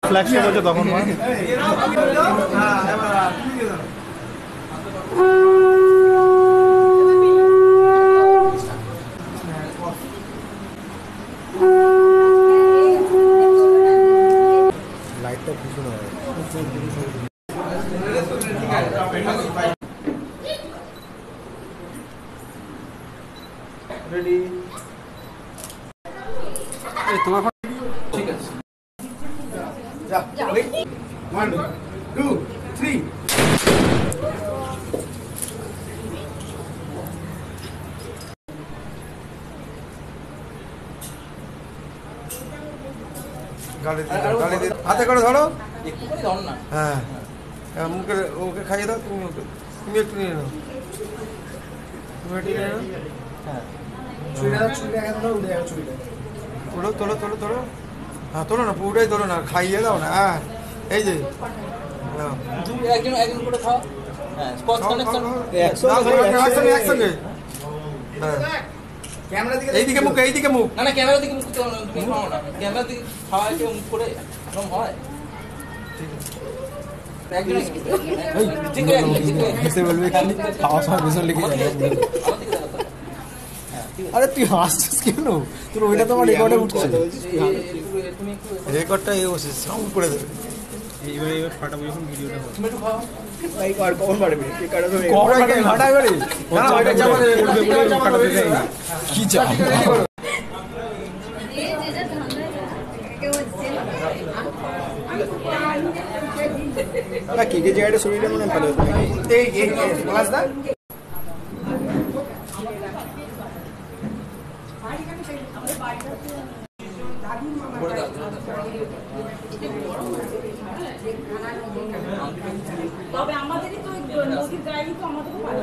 flagship হচ্ছে তখন লাইটটা ভীষণ হয় রেডি তোমার ঠিক আছে যা 1 2 3 গালি দে হাতে করে ধরো একটু করে ধরো না হ্যাঁ মুখে ওকে খাইয়ে দাও তুমি একটু নিয়ে নাও তুমি একটু নিয়ে নাও হ্যাঁ ছুরিটা একদম উড়ে যাবে ছুরিটা তোলো হ্যাঁ তোলো না পুরোটাই তোলো না খাইয়ে দাও না হ্যাঁ এই যে একজন করে খাও হ্যাঁ স্পট কানেকশন একসঙ্গে হ্যাঁ ক্যামেরা দিকে এইদিকে মুখ না ক্যামেরা দিকে মুখ তুমি খাও না ক্যামেরা দিকে খাওয়া কি মুখ করে এরকম হয় ঠিক আছে ঠিক আছে বলবে কি খাওয়া সময় ভীষণ লিখে যাবে আরে তুই হাসছিস কেন তোর ওইটা তো আমার রেকর্ডে উঠছে রেকর্ডটা এই বসে সাউন্ড করে দেবে এইবার ফাটাবো যখন ভিডিওটা হবে তুমি একটু খাও ভাই আর কখন পারবে কি কাটা ধরে ফাটা করে না ওইটা চাপা দেবে ফাটাতে যাই না কি চাপ এই যেটা ঠান্ডা কেউ হচ্ছে না কি যে জায়গাটা শরীরে মনে ভালো এই গ্লাস দা তবে আমাদেরই তো নদীর গাড়ি তো আমাদেরও ভালো